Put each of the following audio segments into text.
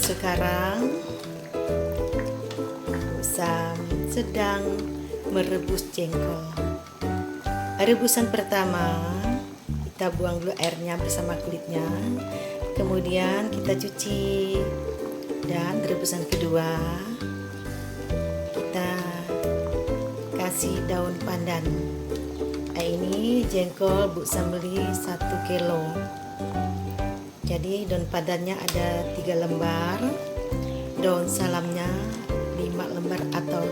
Sekarang Sam sedang merebus jengkol. Rebusan pertama kita buang dulu airnya bersama kulitnya, kemudian kita cuci, dan rebusan kedua kita kasih daun pandan. Ini jengkol Bu Sam beli 1 kilo, jadi daun pandannya ada 3 lembar, daun salamnya 5 lembar atau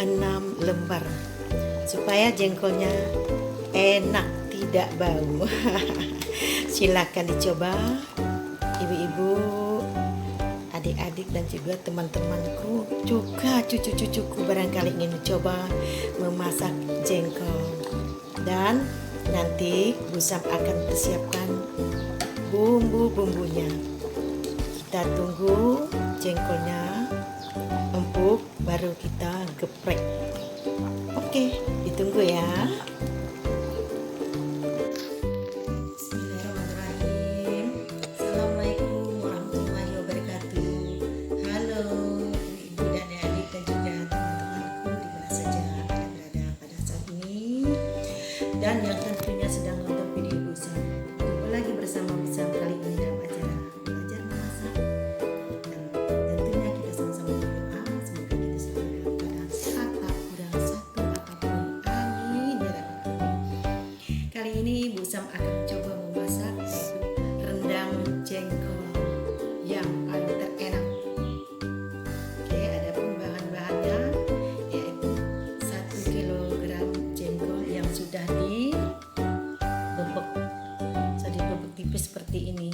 6 lembar, supaya jengkolnya enak, tidak bau. Silakan dicoba ibu-ibu, adik-adik, dan juga teman-temanku, juga cucu-cucuku barangkali ingin mencoba memasak jengkol. Dan nanti Bu Sam akan persiapkan bumbu-bumbunya. Kita tunggu jengkolnya empuk baru kita geprek. Oke, ditunggu ya. Bismillahirrahmanirrahim. Assalamualaikum warahmatullahi wabarakatuh. Halo ibu dan adik dan juga teman-temanku di mana saja Anda berada pada saat ini, dan yang tentunya sedang nonton video Bu Sam. Jumpa lagi bersama Bu Sam kali ini dalam acara belajar memasak, dan tentunya kita sama-sama berdoa semoga kita selalu dalam keadaan sehat, tak kurang satu apapun. Amin ya rabbal alamin. Kali ini Bu Sam akan mencoba memasak rendang jengkol yang paling terenak. Oke, ada pun bahan-bahannya yaitu 1 kilogram jengkol yang sudah dibebek tipis seperti ini,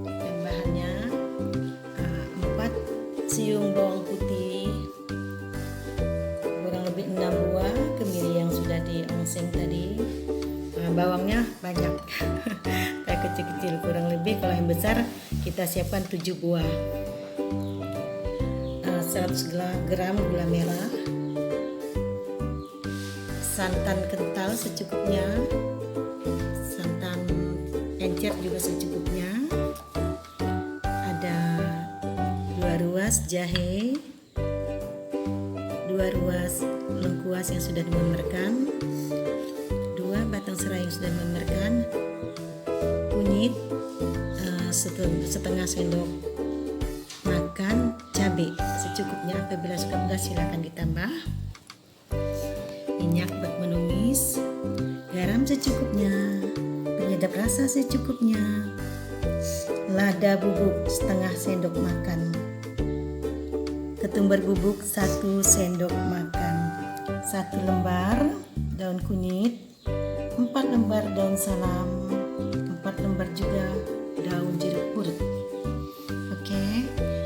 dan bahannya 4 siung bawang putih, kurang lebih 6 buah kemiri yang sudah diongseng tadi. Bawangnya banyak, kayak kecil-kecil, kurang lebih kalau yang besar kita siapkan 7 buah. 100 gram gula merah, santan kental secukupnya, santan encer juga secukupnya, ada 2 ruas jahe, 2 ruas lengkuas yang sudah dimemerkan, 2 batang serai yang sudah dimemerkan, kunyit setengah sendok makan, cabai secukupnya, apabila suka pedas silakan ditambah, minyak buat menumis, garam secukupnya, penyedap rasa secukupnya, lada bubuk setengah sendok makan, ketumbar bubuk 1 sendok makan, 1 lembar daun kunyit, 4 lembar daun salam, 4 lembar juga daun jeruk purut. Oke,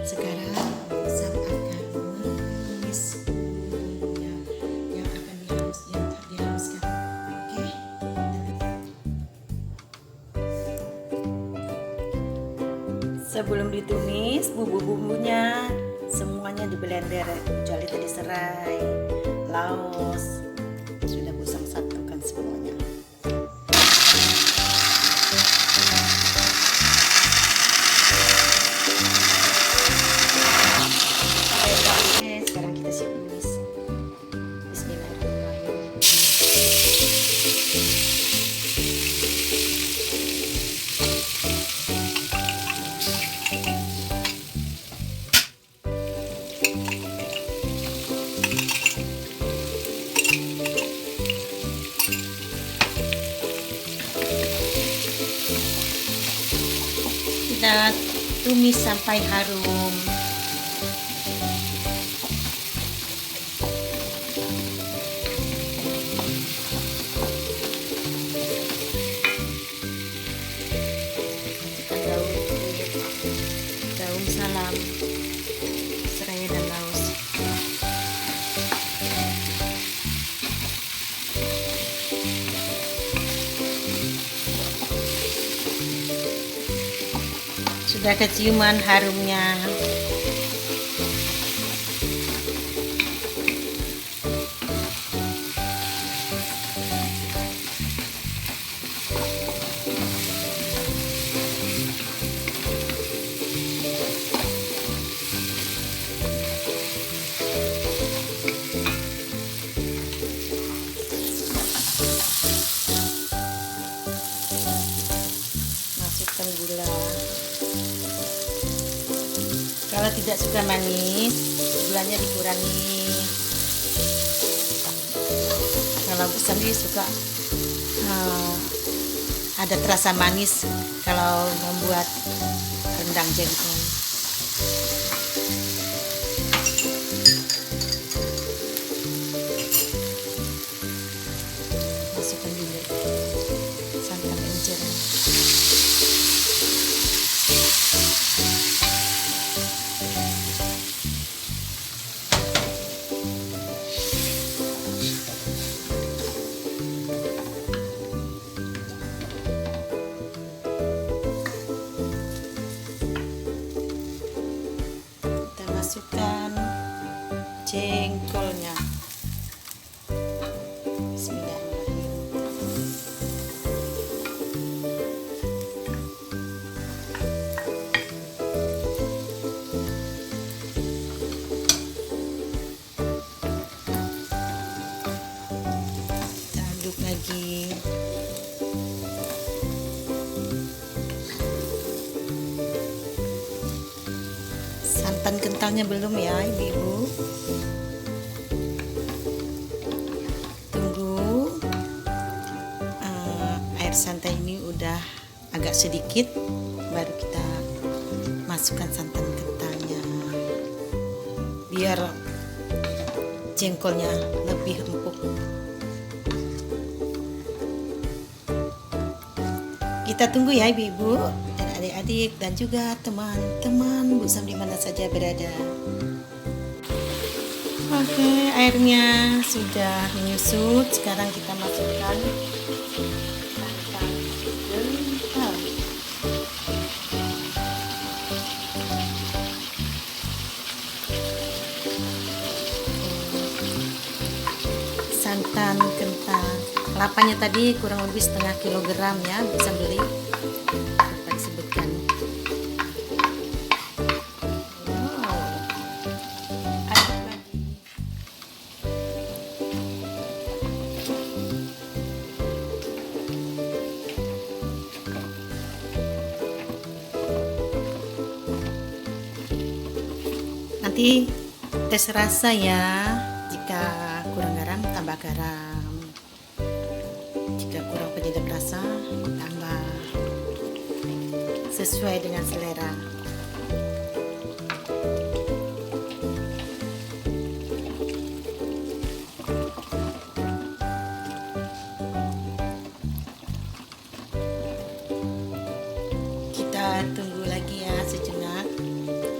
sekarang Sam akan menumis bumbunya yang akan dihaluskan. Oke. Sebelum ditumis, bumbu-bumbunya semuanya di blender, kecuali tadi serai, laos, sudah Bu Sam satukan semuanya. Oke, sekarang kita siap tumis. Bismillahirrahmanirrahim. Kita tumis sampai harum. Daun salam, serai dan laos. Sudah keciuman harumnya. tidak suka manis, gulanya dikurangi. Kalau Bu Samri suka ada terasa manis kalau membuat rendang jengkol. Masukkan dulu santan encer. Masukkan jengkolnya. Bismillahirrahmanirrahim. Kita aduk lagi. Santan kentalnya belum ya ibu-ibu. Tunggu air santan ini udah agak sedikit, baru kita masukkan santan kentalnya biar jengkolnya lebih empuk. Kita tunggu ya ibu-ibu dan adik-adik dan juga teman-teman Bu Sam di mana saja berada. Oke, airnya sudah menyusut. Sekarang kita masukkan santan kental. Santan kental. Kelapanya tadi kurang lebih setengah kilogram ya, bisa beli. Lupa disebutkan. Wow. Aduk lagi. Nanti tes rasa ya. Jika kurang garam, tambah garam. Jika kurang penyedap rasa, tambah sesuai dengan selera. Kita tunggu lagi ya sejenak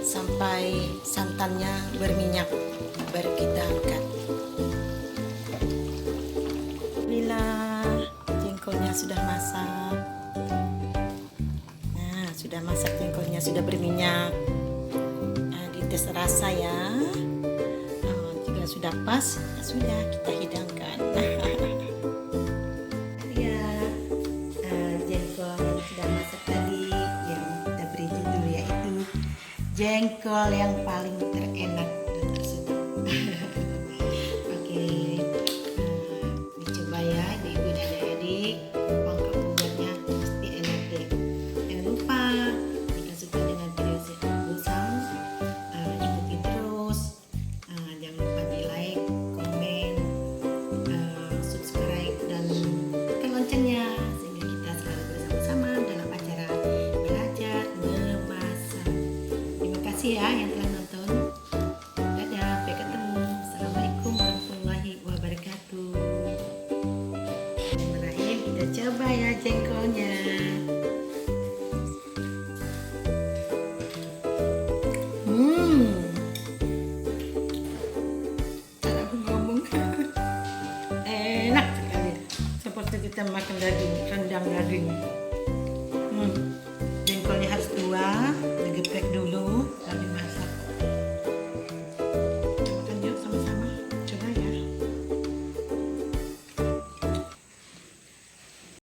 sampai santannya berminyak, baru kita angkat. Jengkolnya sudah masak. Nah, sudah masak jengkolnya, sudah berminyak. Nah, dites rasa ya. Jika sudah pas, ya sudah kita hidangkan. Ya, jengkol yang sudah masak tadi yang kita beri judul yaitu jengkol yang paling terenak dan tersedap. Oke. Dicoba ya ibu-ibu dan adik-adik, pangkat membuatnya pasti enak deh. Jangan lupa jika suka dengan video Bu Sam, ikuti terus. Jangan lupa di like, komen, subscribe dan tekan loncengnya sehingga kita selalu bersama-sama dalam acara belajar memasak. Terima kasih ya yang telah nonton. Dadah, sampai ketemu. Assalamualaikum warahmatullahi wabarakatuh. Kita coba ya jengkolnya. Cara aku ngomong enak sekali, seperti kita makan daging, rendang daging. Jengkolnya harus tua.